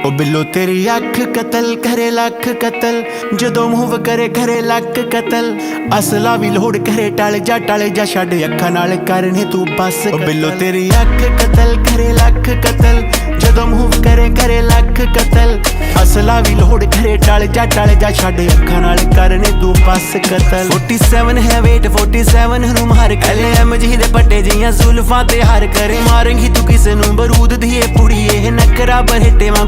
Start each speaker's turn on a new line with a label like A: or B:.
A: ओ बिल्लो तेरी अख कतल करे लख कतल, जदों मूव करे करे लख कतल। असला भी लोड़ करे टल जा छड़ अखां नाल करने तू बस। ओ बिल्लो तेरी अख कतल करे लख कतल, जदों मूव करे करे लख कतल। असला भी लोड़ करे टल जा छड़ अखां नाल करने तू बस कतल। 47 है वेट 47 नूं मार कले MG दे पट्टे जियां जुल्फां ते हार करे। मारेंगी तू किसे नूं बरूद दी पुड़िए नकरा बरहेटे वांगू